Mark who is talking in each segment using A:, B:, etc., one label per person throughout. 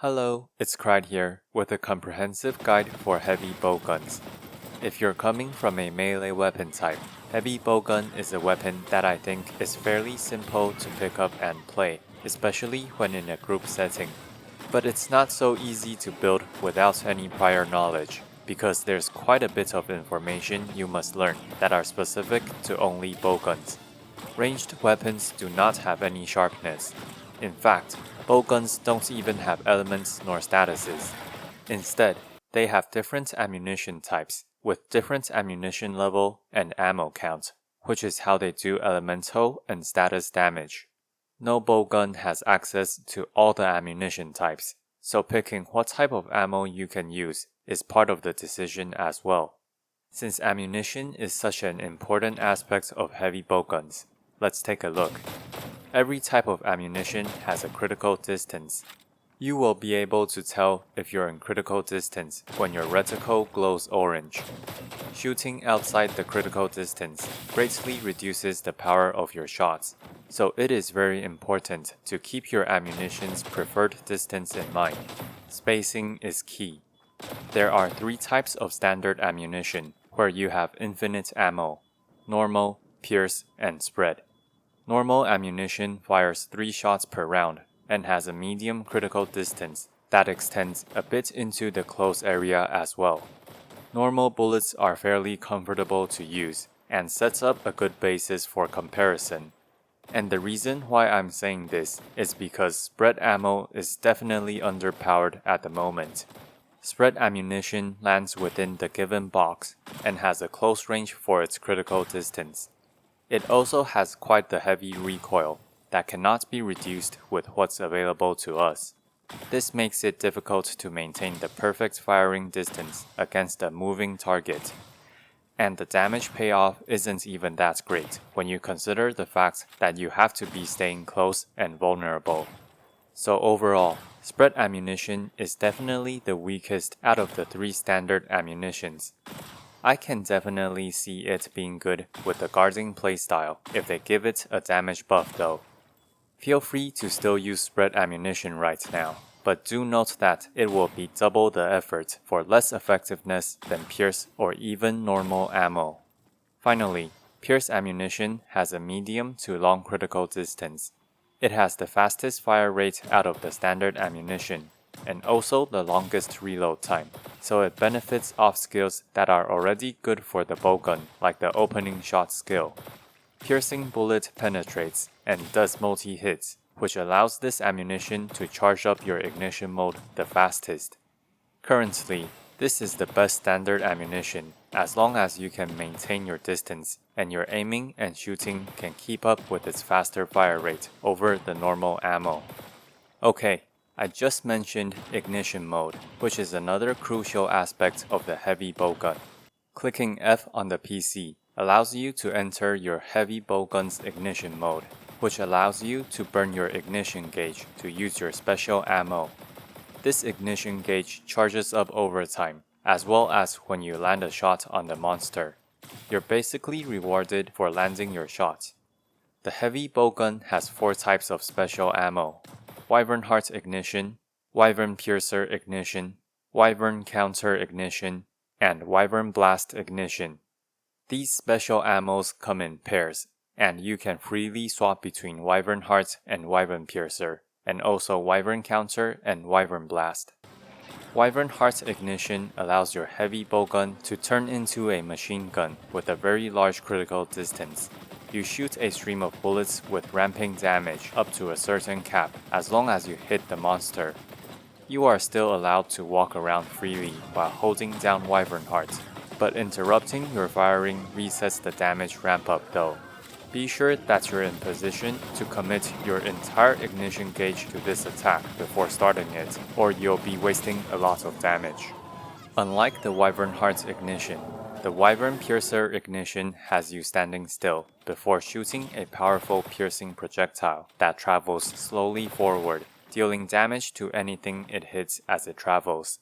A: Hello, it's Cried here with a comprehensive guide for heavy bowguns. If you're coming from a melee weapon type, heavy bowgun is a weapon that I think is fairly simple to pick up and play, especially when in a group setting. But it's not so easy to build without any prior knowledge, because there's quite a bit of information you must learn that are specific to only bowguns. Ranged weapons do not have any sharpness. In fact, bowguns don't even have elements nor statuses. Instead, they have different ammunition types, with different ammunition level and ammo count, which is how they do elemental and status damage. No bowgun has access to all the ammunition types, so picking what type of ammo you can use is part of the decision as well. Since ammunition is such an important aspect of heavy bowguns, let's take a look. Every type of ammunition has a critical distance. You will be able to tell if you're in critical distance when your reticle glows orange. Shooting outside the critical distance greatly reduces the power of your shots, so it is very important to keep your ammunition's preferred distance in mind. Spacing is key. There are 3 types of standard ammunition where you have infinite ammo: normal, pierce, and spread. Normal ammunition fires 3 shots per round and has a medium critical distance that extends a bit into the close area as well. Normal bullets are fairly comfortable to use and sets up a good basis for comparison. And the reason why I'm saying this is because spread ammo is definitely underpowered at the moment. Spread ammunition lands within the given box and has a close range for its critical distance. It also has quite the heavy recoil that cannot be reduced with what's available to us. This makes it difficult to maintain the perfect firing distance against a moving target. And the damage payoff isn't even that great when you consider the fact that you have to be staying close and vulnerable. So overall, spread ammunition is definitely the weakest out of the 3 standard ammunitions. I can definitely see it being good with the guarding playstyle if they give it a damage buff though. Feel free to still use spread ammunition right now, but do note that it will be double the effort for less effectiveness than pierce or even normal ammo. Finally, pierce ammunition has a medium to long critical distance. It has the fastest fire rate out of the standard ammunition, and also the longest reload time, so it benefits off skills that are already good for the bowgun, like the opening shot skill. Piercing bullet penetrates and does multi-hits, which allows this ammunition to charge up your ignition mode the fastest. Currently, this is the best standard ammunition as long as you can maintain your distance and your aiming and shooting can keep up with its faster fire rate over the normal ammo. Okay, I just mentioned ignition mode, which is another crucial aspect of the heavy bowgun. Clicking F on the PC allows you to enter your heavy bowgun's ignition mode, which allows you to burn your ignition gauge to use your special ammo. This ignition gauge charges up over time, as well as when you land a shot on the monster. You're basically rewarded for landing your shot. The heavy bowgun has 4 types of special ammo: Wyvern Heart Ignition, Wyvern Piercer Ignition, Wyvern Counter Ignition, and Wyvern Blast Ignition. These special ammos come in pairs, and you can freely swap between Wyvern Heart and Wyvern Piercer, and also Wyvern Counter and Wyvern Blast. Wyvern Heart Ignition allows your heavy bowgun to turn into a machine gun with a very large critical distance. You shoot a stream of bullets with ramping damage up to a certain cap as long as you hit the monster. You are still allowed to walk around freely while holding down Wyvern Heart, but interrupting your firing resets the damage ramp up though. Be sure that you're in position to commit your entire ignition gauge to this attack before starting it, or you'll be wasting a lot of damage. Unlike the Wyvern Heart Ignition, the Wyvern Piercer Ignition has you standing still before shooting a powerful piercing projectile that travels slowly forward, dealing damage to anything it hits as it travels.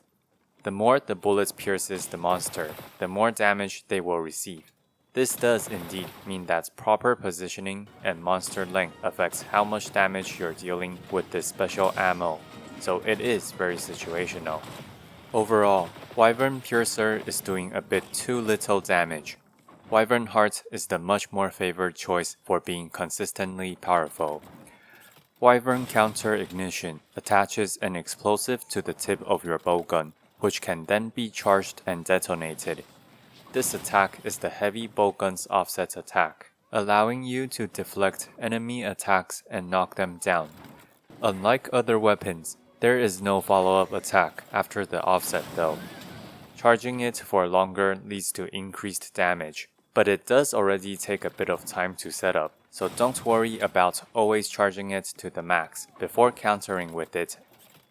A: The more the bullet pierces the monster, the more damage they will receive. This does indeed mean that proper positioning and monster length affects how much damage you're dealing with this special ammo. so it is very situational. Overall, Wyvern Piercer is doing a bit too little damage. Wyvern Heart is the much more favored choice for being consistently powerful. Wyvern Counter Ignition attaches an explosive to the tip of your bowgun, which can then be charged and detonated. This attack is the heavy bowgun's offset attack, allowing you to deflect enemy attacks and knock them down. Unlike other weapons, there is no follow-up attack after the offset though. Charging it for longer leads to increased damage, but it does already take a bit of time to set up, so don't worry about always charging it to the max before countering with it.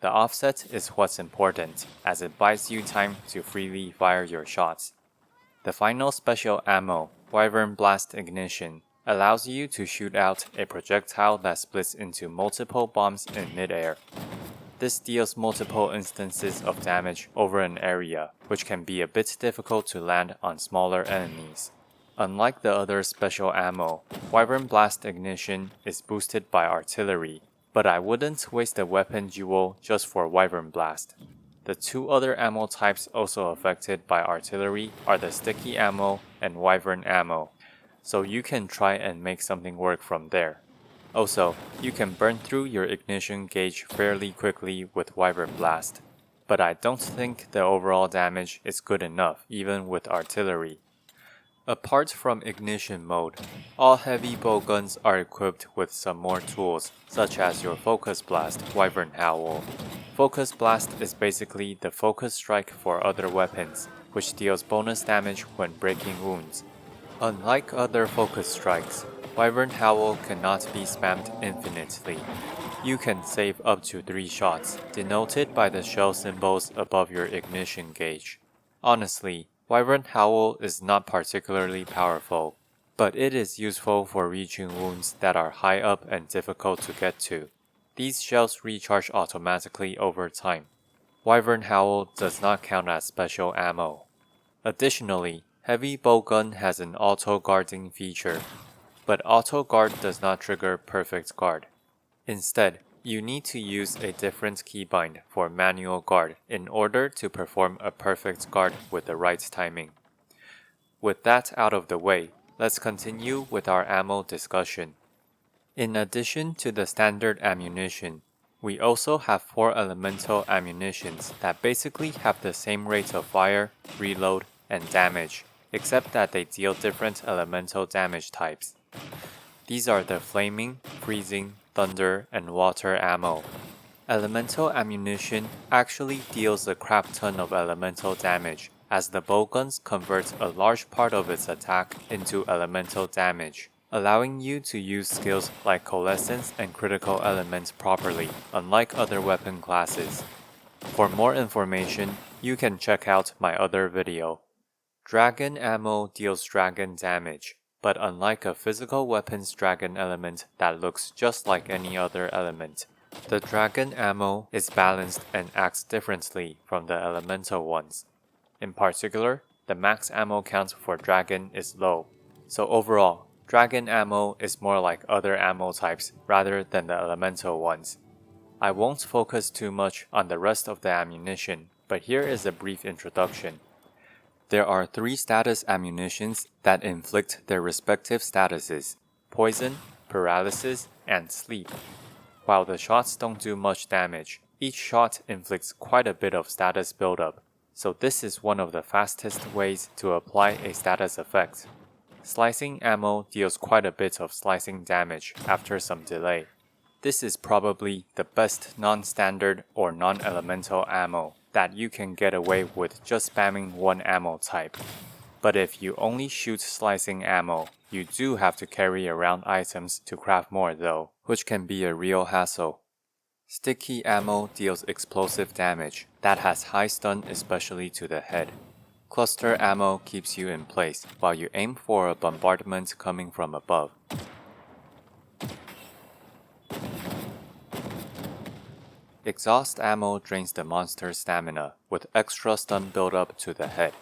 A: The offset is what's important, as it buys you time to freely fire your shots. The final special ammo, Wyvern Blast Ignition, allows you to shoot out a projectile that splits into multiple bombs in midair. This deals multiple instances of damage over an area, which can be a bit difficult to land on smaller enemies. Unlike the other special ammo, Wyvern Blast Ignition is boosted by artillery, but I wouldn't waste a weapon duel just for Wyvern Blast. The two other ammo types also affected by artillery are the sticky ammo and Wyvern ammo, so you can try and make something work from there. Also, you can burn through your ignition gauge fairly quickly with Wyvern Blast, but I don't think the overall damage is good enough even with artillery. Apart from ignition mode, all heavy bowguns are equipped with some more tools, such as your Focus Blast Wyvern Howl. Focus Blast is basically the focus strike for other weapons, which deals bonus damage when breaking wounds. Unlike other focus strikes, Wyvern Howl cannot be spammed infinitely. You can save up to 3 shots, denoted by the shell symbols above your ignition gauge. Honestly, Wyvern Howl is not particularly powerful, but it is useful for reaching wounds that are high up and difficult to get to. These shells recharge automatically over time. Wyvern Howl does not count as special ammo. Additionally, heavy bowgun has an auto-guarding feature, but auto-guard does not trigger perfect guard. Instead, you need to use a different keybind for manual guard in order to perform a perfect guard with the right timing. With that out of the way, let's continue with our ammo discussion. In addition to the standard ammunition, we also have 4 elemental ammunitions that basically have the same rate of fire, reload, and damage, except that they deal different elemental damage types. These are the Flaming, Freezing, Thunder, and Water ammo. Elemental ammunition actually deals a crap ton of elemental damage, as the bowguns convert a large part of its attack into elemental damage, allowing you to use skills like Coalescence and Critical Element properly, unlike other weapon classes. For more information, you can check out my other video. Dragon ammo deals dragon damage, but unlike a physical weapon's dragon element that looks just like any other element, the dragon ammo is balanced and acts differently from the elemental ones. In particular, the max ammo count for dragon is low, so overall, dragon ammo is more like other ammo types rather than the elemental ones. I won't focus too much on the rest of the ammunition, but here is a brief introduction. There are 3 status ammunitions that inflict their respective statuses: poison, paralysis, and sleep. While the shots don't do much damage, each shot inflicts quite a bit of status buildup, so this is one of the fastest ways to apply a status effect. Slicing ammo deals quite a bit of slicing damage after some delay. This is probably the best non-standard or non-elemental ammo that you can get away with just spamming one ammo type. But if you only shoot slicing ammo, you do have to carry around items to craft more though, which can be a real hassle. Sticky ammo deals explosive damage that has high stun, especially to the head. Cluster ammo keeps you in place while you aim for a bombardment coming from above. Exhaust ammo drains the monster's stamina, with extra stun build-up to the head.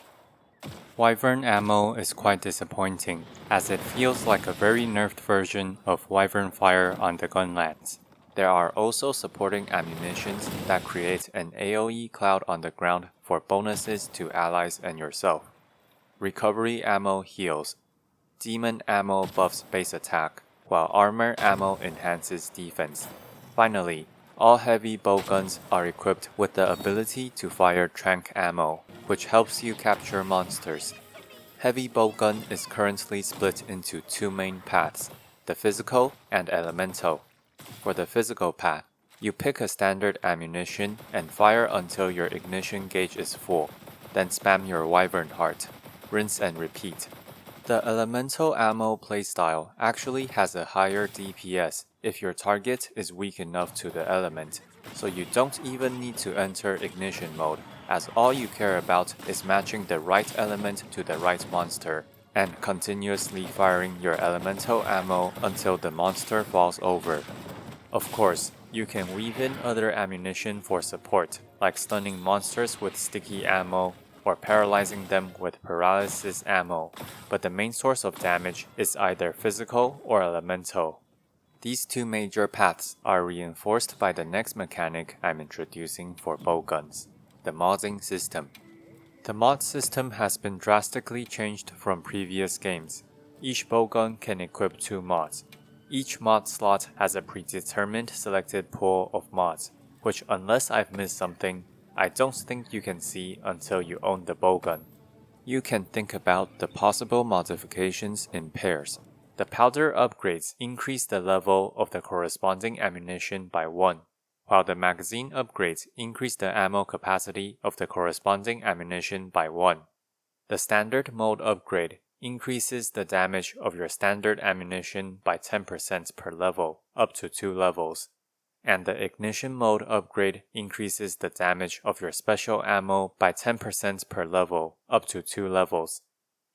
A: Wyvern ammo is quite disappointing, as it feels like a very nerfed version of Wyvern fire on the gunlance. There are also supporting ammunitions that create an AoE cloud on the ground for bonuses to allies and yourself. Recovery ammo heals. Demon ammo buffs base attack, while armor ammo enhances defense. Finally, all heavy bowguns are equipped with the ability to fire tranq ammo, which helps you capture monsters. Heavy bowgun is currently split into two main paths, the physical and elemental. For the physical path, you pick a standard ammunition and fire until your ignition gauge is full, then spam your wyvern heart. Rinse and repeat. The elemental ammo playstyle actually has a higher DPS if your target is weak enough to the element, so you don't even need to enter ignition mode, as all you care about is matching the right element to the right monster, and continuously firing your elemental ammo until the monster falls over. Of course, you can weave in other ammunition for support, like stunning monsters with sticky ammo, or paralyzing them with paralysis ammo, but the main source of damage is either physical or elemental. These two major paths are reinforced by the next mechanic I'm introducing for bowguns, the modding system. The mod system has been drastically changed from previous games. Each bowgun can equip 2 mods. Each mod slot has a predetermined selected pool of mods, which unless I've missed something, I don't think you can see until you own the bowgun. You can think about the possible modifications in pairs. The powder upgrades increase the level of the corresponding ammunition by 1, while the magazine upgrades increase the ammo capacity of the corresponding ammunition by 1. The standard mode upgrade increases the damage of your standard ammunition by 10% per level, up to 2 levels. And the ignition mode upgrade increases the damage of your special ammo by 10% per level, up to 2 levels.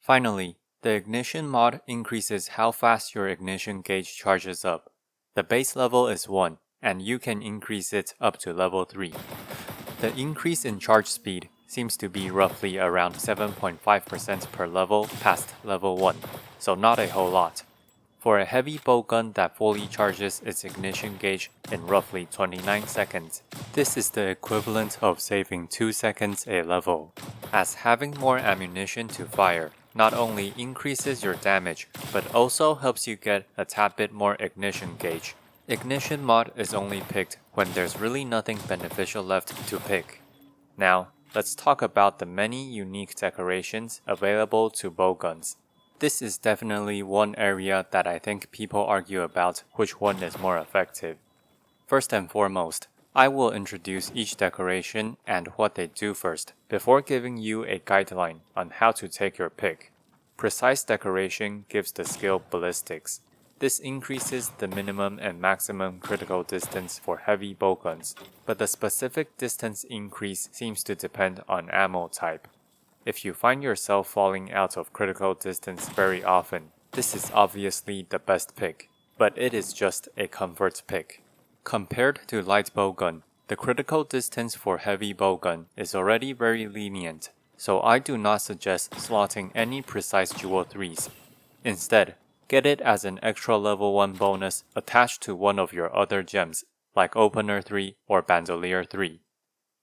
A: Finally, the ignition mod increases how fast your ignition gauge charges up. The base level is 1, and you can increase it up to level 3. The increase in charge speed seems to be roughly around 7.5% per level past level 1, so not a whole lot. For a heavy bowgun that fully charges its ignition gauge in roughly 29 seconds, this is the equivalent of saving 2 seconds a level, as having more ammunition to fire not only increases your damage, but also helps you get a tad bit more ignition gauge. Ignition mod is only picked when there's really nothing beneficial left to pick. Now, let's talk about the many unique decorations available to bowguns. This is definitely one area that I think people argue about which one is more effective. First and foremost, I will introduce each decoration and what they do first, before giving you a guideline on how to take your pick. Precise decoration gives the skill ballistics. This increases the minimum and maximum critical distance for heavy bowguns, but the specific distance increase seems to depend on ammo type. If you find yourself falling out of critical distance very often, this is obviously the best pick, but it is just a comfort pick. Compared to light bowgun, the critical distance for heavy bowgun is already very lenient, so I do not suggest slotting any precise jewel 3s. Instead, get it as an extra level 1 bonus attached to one of your other gems, like Opener 3 or Bandolier 3.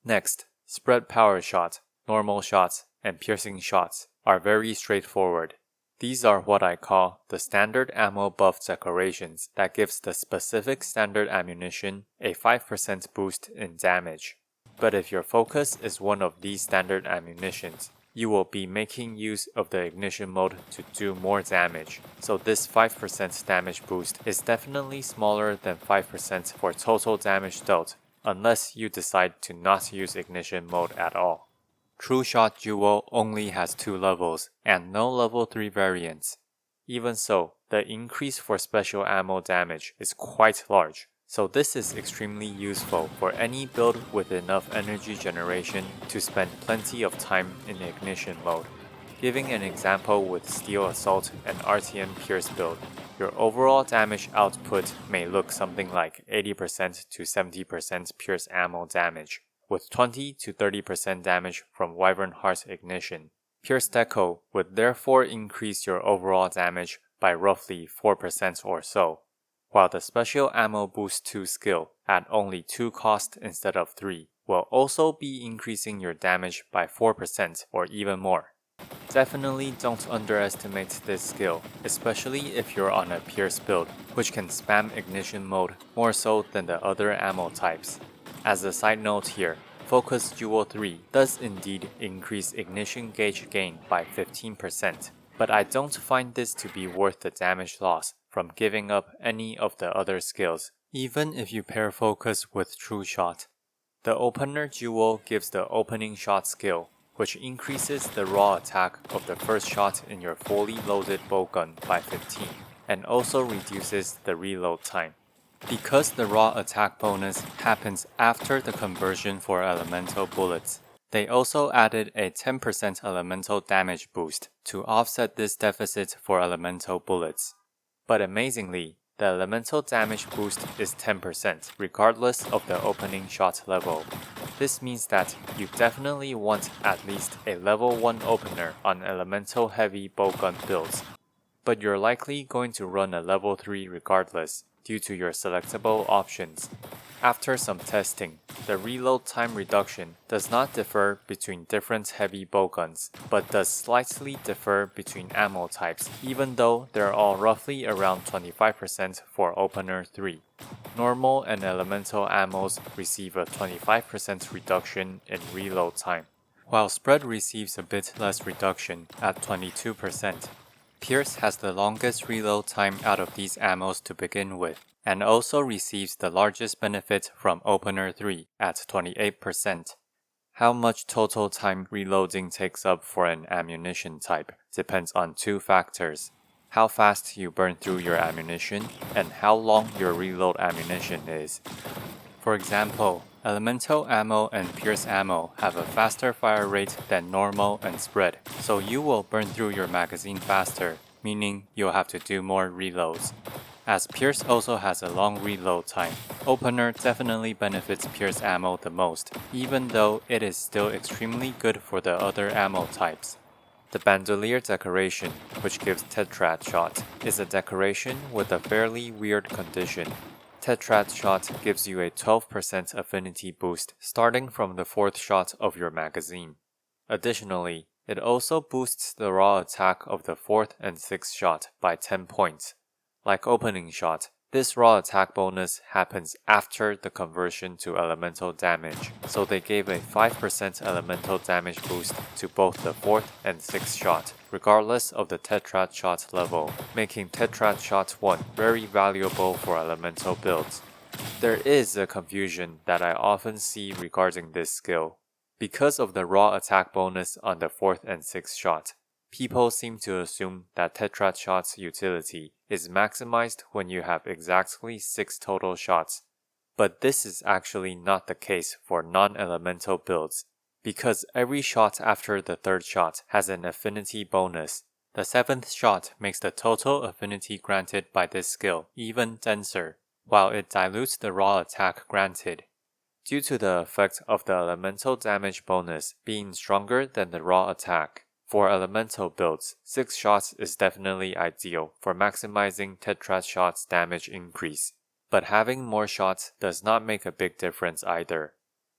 A: Next, spread power shot, normal shots, and piercing shots are very straightforward. These are what I call the standard ammo buff decorations that gives the specific standard ammunition a 5% boost in damage. But if your focus is one of these standard ammunitions, you will be making use of the ignition mode to do more damage, so this 5% damage boost is definitely smaller than 5% for total damage dealt, unless you decide to not use ignition mode at all. True Shot Jewel only has 2 levels and no level 3 variants. Even so, the increase for special ammo damage is quite large, so this is extremely useful for any build with enough energy generation to spend plenty of time in ignition mode. Giving an example with Steel Assault and Artian Pierce build, your overall damage output may look something like 80% to 70% Pierce ammo damage, with 20 to 30% damage from Wyvern Heart Ignition. Pierce Deco would therefore increase your overall damage by roughly 4% or so. while the Special Ammo Boost 2 skill at only 2 cost instead of 3 will also be increasing your damage by 4% or even more. Definitely don't underestimate this skill, especially if you're on a Pierce build, which can spam ignition mode more so than the other ammo types. As a side note here, Focus Jewel 3 does indeed increase ignition gauge gain by 15%, but I don't find this to be worth the damage loss from giving up any of the other skills, even if you pair Focus with True Shot. The Opener Jewel gives the Opening Shot skill, which increases the raw attack of the first shot in your fully loaded bowgun by 15, and also reduces the reload time. Because the raw attack bonus happens after the conversion for elemental bullets, they also added a 10% elemental damage boost to offset this deficit for elemental bullets. But amazingly, the elemental damage boost is 10% regardless of the opening shot level. This means that you definitely want at least a level 1 opener on elemental heavy bowgun builds, but you're likely going to run a level 3 regardless due to your selectable options. After some testing, the reload time reduction does not differ between different heavy bowguns, but does slightly differ between ammo types, even though they're all roughly around 25% for Opener 3. Normal and elemental ammos receive a 25% reduction in reload time, while Spread receives a bit less reduction at 22%. Pierce has the longest reload time out of these ammos to begin with, and also receives the largest benefit from Opener 3 at 28%. How much total time reloading takes up for an ammunition type depends on 2 factors: how fast you burn through your ammunition, and how long your reload ammunition is. For example, elemental ammo and pierce ammo have a faster fire rate than normal and spread, so you will burn through your magazine faster, meaning you'll have to do more reloads. As pierce also has a long reload time, Opener definitely benefits pierce ammo the most, even though it is still extremely good for the other ammo types. The Bandolier decoration, which gives Tetrad Shot, is a decoration with a fairly weird condition. Tetrad Shot gives you a 12% affinity boost starting from the 4th shot of your magazine. Additionally, it also boosts the raw attack of the 4th and 6th shot by 10 points. Like Opening Shot, this raw attack bonus happens after the conversion to elemental damage, so they gave a 5% elemental damage boost to both the 4th and 6th shot, regardless of the Tetrad Shot level, making Tetrad Shot 1 very valuable for elemental builds. There is a confusion that I often see regarding this skill. Because of the raw attack bonus on the 4th and 6th shot, people seem to assume that Tetrad Shot's utility is maximized when you have exactly 6 total shots, but this is actually not the case for non-elemental builds, because every shot after the 3rd shot has an affinity bonus. The 7th shot makes the total affinity granted by this skill even denser, while it dilutes the raw attack granted. Due to the effect of the elemental damage bonus being stronger than the raw attack, for elemental builds, 6 shots is definitely ideal for maximizing Tetrad Shot's damage increase, but having more shots does not make a big difference either.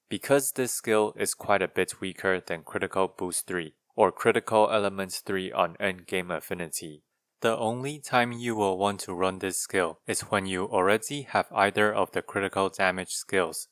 A: Because this skill is quite a bit weaker than Critical Boost 3 or Critical Elements 3 on endgame affinity, the only time you will want to run this skill is when you already have either of the critical damage skills.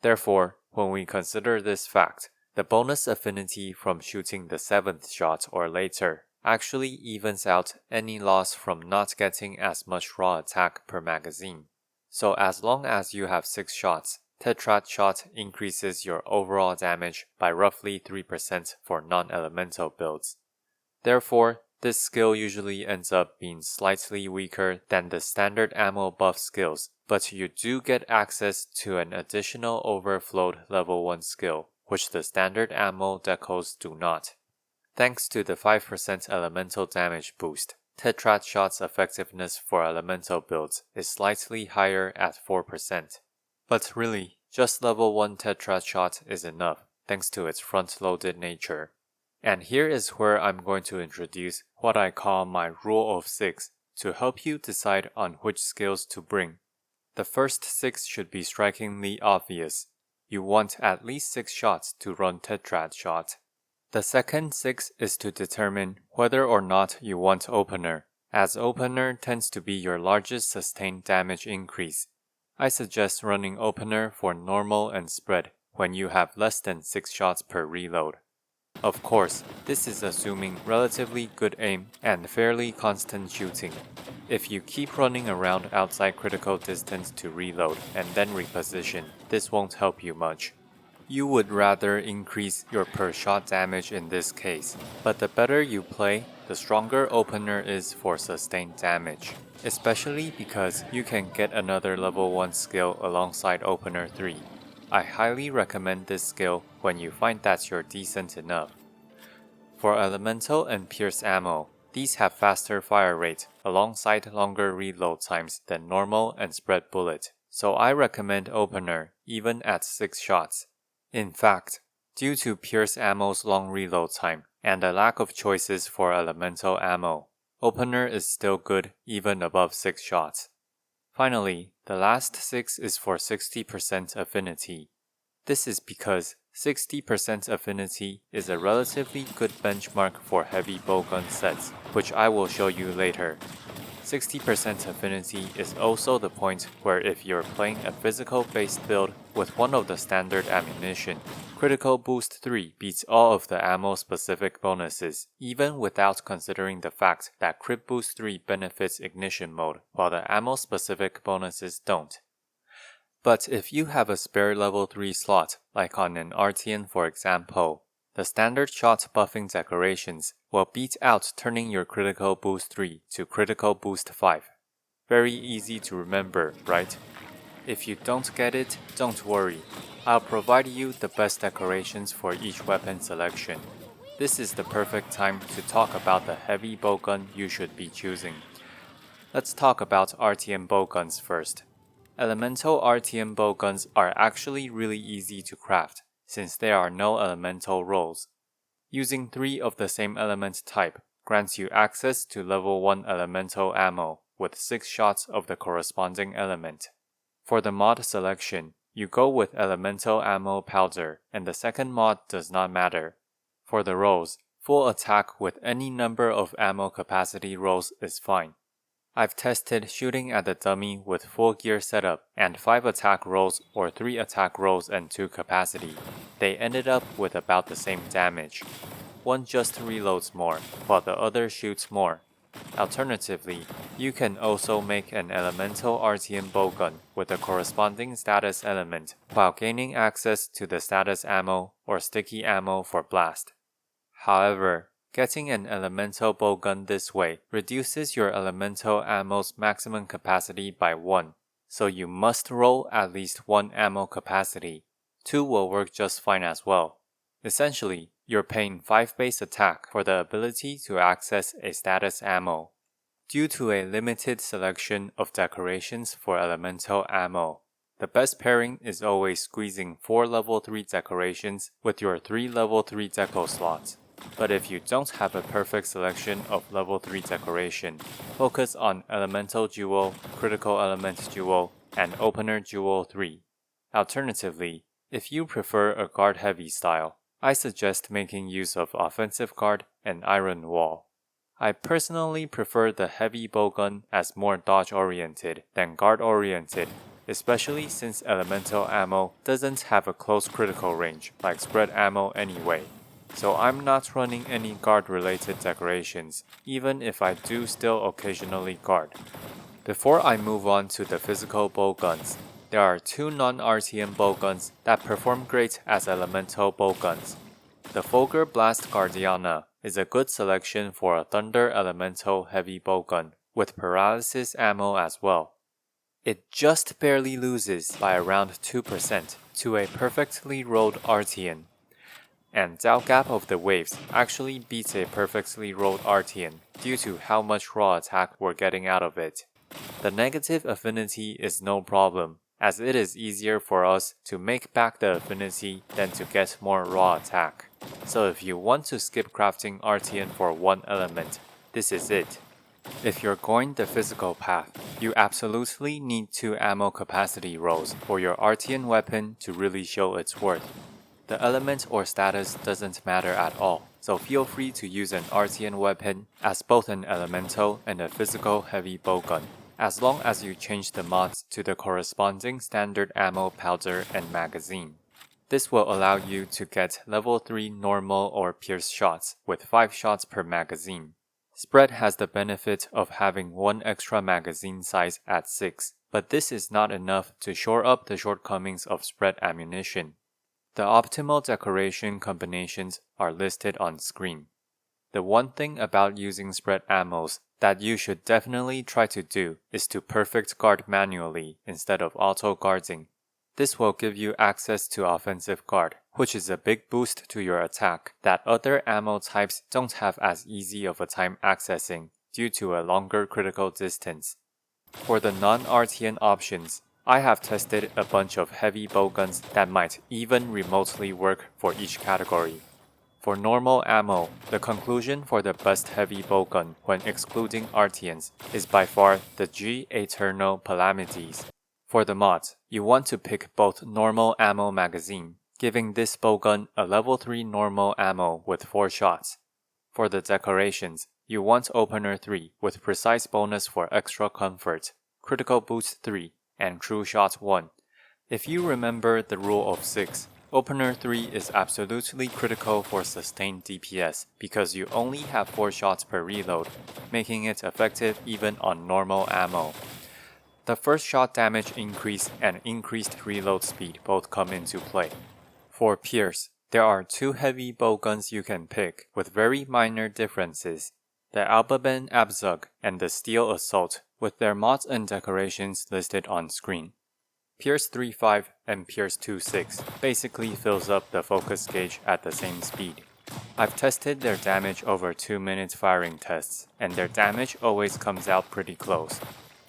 A: Therefore, when we consider this fact, the bonus affinity from shooting the 7th shot or later actually evens out any loss from not getting as much raw attack per magazine. So as long as you have 6 shots, Tetrad Shot increases your overall damage by roughly 3% for non-elemental builds. Therefore, this skill usually ends up being slightly weaker than the standard ammo buff skills, but you do get access to an additional overflowed level 1 skill, which the standard ammo decos do not. Thanks to the 5% elemental damage boost, Tetrad Shot's effectiveness for elemental builds is slightly higher at 4%. But really, just level 1 Tetrad Shot is enough, thanks to its front-loaded nature. And here is where I'm going to introduce what I call my rule of 6 to help you decide on which skills to bring. The first 6 should be strikingly obvious. You want at least 6 shots to run Tetrad Shot. The second 6 is to determine whether or not you want Opener, as Opener tends to be your largest sustained damage increase. I suggest running Opener for normal and spread when you have less than 6 shots per reload. Of course, this is assuming relatively good aim and fairly constant shooting. If you keep running around outside critical distance to reload and then reposition, this won't help you much. You would rather increase your per shot damage in this case, but the better you play, the stronger Opener is for sustained damage, especially because you can get another level 1 skill alongside Opener 3. I highly recommend this skill when you find that you're decent enough. For Elemental and Pierce ammo, these have faster fire rate alongside longer reload times than normal and spread bullet, so I recommend Opener even at 6 shots. In fact, due to Pierce ammo's long reload time and a lack of choices for Elemental ammo, Opener is still good even above 6 shots. Finally, the last 6 is for 60% affinity. This is because 60% affinity is a relatively good benchmark for heavy bowgun sets, which I will show you later. 60% affinity is also the point where if you're playing a physical-based build with one of the standard ammunition, Critical Boost 3 beats all of the ammo-specific bonuses, even without considering the fact that Crit Boost 3 benefits Ignition Mode, while the ammo-specific bonuses don't. But if you have a spare level 3 slot, like on an Artian for example, the standard shot buffing decorations will beat out turning your Critical Boost 3 to Critical Boost 5. Very easy to remember, right? If you don't get it, don't worry. I'll provide you the best decorations for each weapon selection. This is the perfect time to talk about the heavy bowgun you should be choosing. Let's talk about Artian bowguns first. Elemental Artian bowguns are actually really easy to craft, since there are no elemental rolls. Using 3 of the same element type grants you access to level 1 elemental ammo with 6 shots of the corresponding element. For the mod selection, you go with elemental ammo powder, and the second mod does not matter. For the rolls, full attack with any number of ammo capacity rolls is fine. I've tested shooting at the dummy with full gear setup and 5 attack rolls or 3 attack rolls and 2 capacity. They ended up with about the same damage. One just reloads more, while the other shoots more. Alternatively, you can also make an elemental Artian bowgun with a corresponding status element while gaining access to the status ammo or sticky ammo for blast. However, getting an elemental bowgun this way reduces your elemental ammo's maximum capacity by 1, so you must roll at least 1 ammo capacity. 2 will work just fine as well. Essentially, you're paying 5 base attack for the ability to access a status ammo. Due to a limited selection of decorations for elemental ammo, the best pairing is always squeezing 4 level 3 decorations with your 3 level 3 deco slots. But if you don't have a perfect selection of level 3 decoration, focus on Elemental Jewel, Critical Element Jewel, and Opener Jewel 3. Alternatively, if you prefer a guard-heavy style, I suggest making use of Offensive Guard and Iron Wall. I personally prefer the heavy bowgun as more dodge-oriented than guard-oriented, especially since elemental ammo doesn't have a close critical range like spread ammo anyway. So I'm not running any guard-related decorations, even if I do still occasionally guard. Before I move on to the physical bowguns, there are 2 non-Artian bowguns that perform great as elemental bowguns. The Fulgur Blast Guardiana is a good selection for a Thunder Elemental heavy bowgun, with paralysis ammo as well. It just barely loses by around 2% to a perfectly rolled Artian. And Zao Gap of the Waves actually beats a perfectly rolled Artian due to how much raw attack we're getting out of it. The negative affinity is no problem, as it is easier for us to make back the affinity than to get more raw attack. So if you want to skip crafting Artian for one element, this is it. If you're going the physical path, you absolutely need 2 ammo capacity rolls for your Artian weapon to really show its worth. The element or status doesn't matter at all, so feel free to use an Artian weapon as both an elemental and a physical heavy bowgun, as long as you change the mods to the corresponding standard ammo powder and magazine. This will allow you to get level 3 normal or pierce shots with 5 shots per magazine. Spread has the benefit of having 1 extra magazine size at 6, but this is not enough to shore up the shortcomings of spread ammunition. The optimal decoration combinations are listed on screen. The one thing about using spread ammos that you should definitely try to do is to perfect guard manually instead of auto guarding. This will give you access to offensive guard, which is a big boost to your attack that other ammo types don't have as easy of a time accessing due to a longer critical distance. For the non-Artian options, I have tested a bunch of heavy bowguns that might even remotely work for each category. For normal ammo, the conclusion for the best heavy bowgun when excluding Artians is by far the G Eternal Palamides. For the mods, you want to pick both normal ammo magazine, giving this bowgun a level 3 normal ammo with 4 shots. For the decorations, you want opener 3 with precise bonus for extra comfort, critical boost 3, and true shot 1. If you remember the rule of 6, opener 3 is absolutely critical for sustained DPS because you only have 4 shots per reload, making it effective even on normal ammo. The first shot damage increase and increased reload speed both come into play. For Pierce, there are 2 heavy bowguns you can pick with very minor differences. The Albaben Abzug and the Steel Assault with their mods and decorations listed on screen. Pierce 3.5 and Pierce 2.6 basically fills up the focus gauge at the same speed. I've tested their damage over 2 minute firing tests, and their damage always comes out pretty close.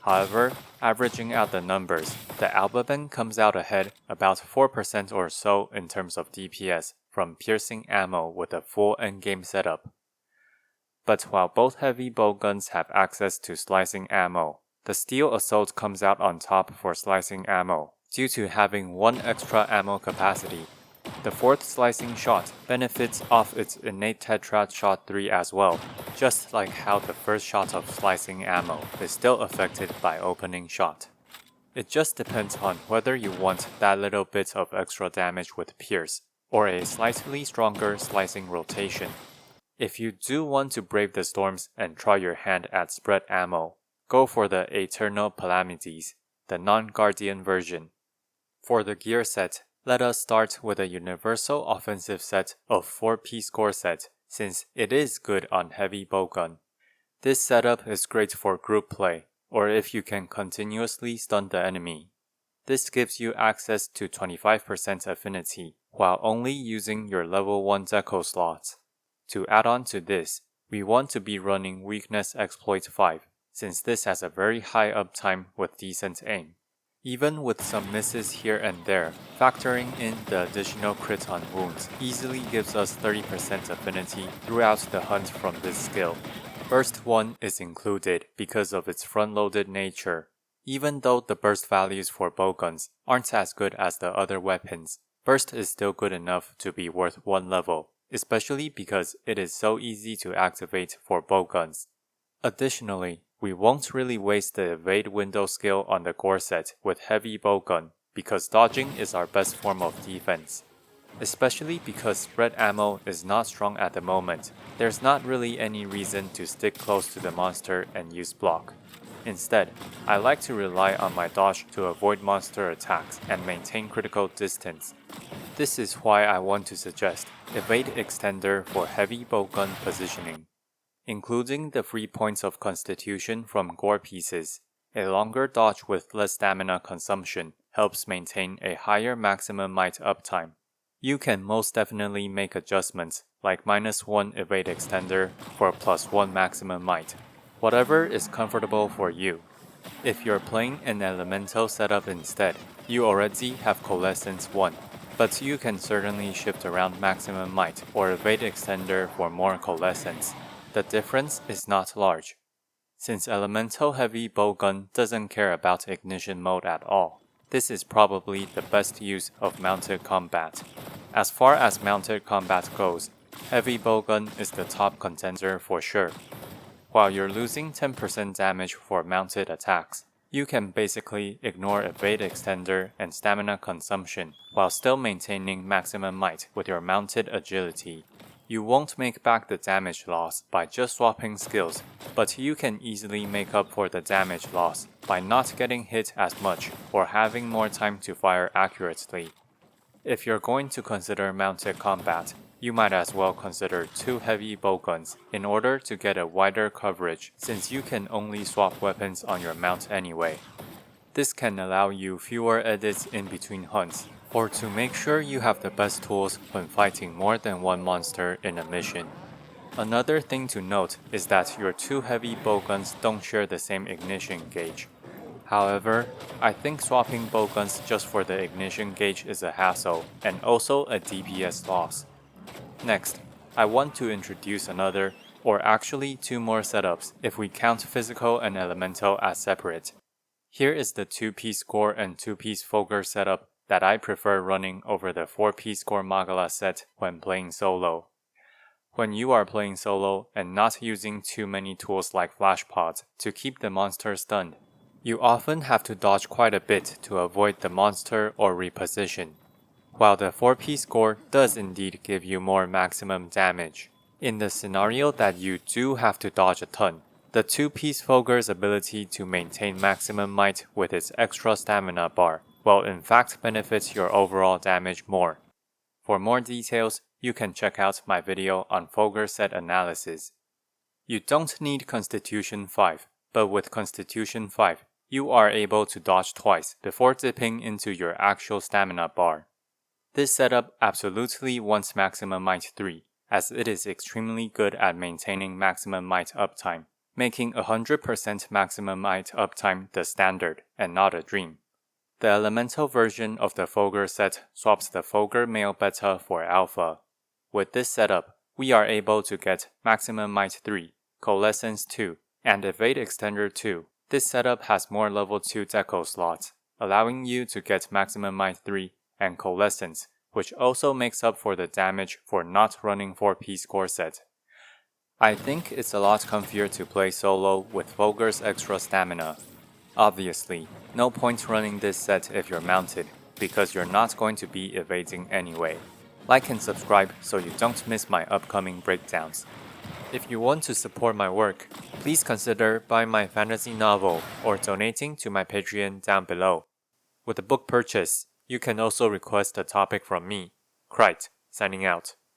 A: However, averaging out the numbers, the Albaben comes out ahead about 4% or so in terms of DPS from piercing ammo with a full endgame setup. But while both heavy bowguns have access to slicing ammo, the Steel Assault comes out on top for slicing ammo due to having 1 extra ammo capacity. The 4th slicing shot benefits off its innate Tetrad shot 3 as well, just like how the first shot of slicing ammo is still affected by opening shot. It just depends on whether you want that little bit of extra damage with Pierce, or a slightly stronger slicing rotation. If you do want to brave the storms and try your hand at spread ammo, go for the Eternal Palamides, the non-Guardian version. For the gear set, let us start with a universal offensive set of 4-piece core set, since it is good on heavy bowgun. This setup is great for group play, or if you can continuously stun the enemy. This gives you access to 25% affinity, while only using your level 1 deco slots. To add on to this, we want to be running Weakness Exploit 5, since this has a very high uptime with decent aim. Even with some misses here and there, factoring in the additional crit on wounds easily gives us 30% affinity throughout the hunt from this skill. Burst 1 is included because of its front-loaded nature. Even though the burst values for bowguns aren't as good as the other weapons, burst is still good enough to be worth 1 level, especially because it is so easy to activate for bowguns. Additionally, we won't really waste the evade window skill on the gore set with heavy bowgun because dodging is our best form of defense. Especially because spread ammo is not strong at the moment, there's not really any reason to stick close to the monster and use block. Instead, I like to rely on my dodge to avoid monster attacks and maintain critical distance. This is why I want to suggest evade extender for heavy bowgun positioning. Including the free points of constitution from gore pieces, a longer dodge with less stamina consumption helps maintain a higher maximum might uptime. You can most definitely make adjustments like -1 evade extender for +1 maximum might, whatever is comfortable for you. If you're playing an elemental setup instead, you already have Coalescence 1, but you can certainly shift around maximum might or evade extender for more Coalescence. The difference is not large. Since Elemental Heavy Bowgun doesn't care about ignition mode at all, this is probably the best use of mounted combat. As far as mounted combat goes, Heavy Bowgun is the top contender for sure. While you're losing 10% damage for mounted attacks, you can basically ignore evade extender and stamina consumption while still maintaining maximum might with your mounted agility. You won't make back the damage loss by just swapping skills, but you can easily make up for the damage loss by not getting hit as much or having more time to fire accurately. If you're going to consider mounted combat, you might as well consider 2 heavy bowguns in order to get a wider coverage since you can only swap weapons on your mount anyway. This can allow you fewer edits in between hunts, or to make sure you have the best tools when fighting more than one monster in a mission. Another thing to note is that your 2 heavy bowguns don't share the same ignition gauge. However, I think swapping bowguns just for the ignition gauge is a hassle and also a DPS loss. Next, I want to introduce another, or actually 2 more setups if we count physical and elemental as separate. Here is the 2-piece Gore and 2-piece Fogre setup that I prefer running over the 4-piece Gore Magala set when playing solo. When you are playing solo and not using too many tools like flash pods to keep the monster stunned, you often have to dodge quite a bit to avoid the monster or reposition. While the 4-piece Gore does indeed give you more maximum damage, in the scenario that you do have to dodge a ton, the 2-piece Fogre's ability to maintain maximum might with its extra stamina bar will in fact benefit your overall damage more. For more details, you can check out my video on Fogre set analysis. You don't need Constitution 5, but with Constitution 5, you are able to dodge twice before dipping into your actual stamina bar. This setup absolutely wants maximum might 3, as it is extremely good at maintaining maximum might uptime, making 100% maximum might uptime the standard and not a dream. The elemental version of the Fogre set swaps the Fogre male beta for alpha. With this setup, we are able to get maximum might 3, coalescence 2, and evade extender 2. This setup has more level 2 deco slots, allowing you to get maximum might 3 and coalescence, which also makes up for the damage for not running 4-piece Gore set. I think it's a lot comfier to play solo with Fogre's extra stamina. Obviously, no point running this set if you're mounted, because you're not going to be evading anyway. Like and subscribe so you don't miss my upcoming breakdowns. If you want to support my work, please consider buying my fantasy novel or donating to my Patreon down below. With a book purchase, you can also request a topic from me. Krite, signing out.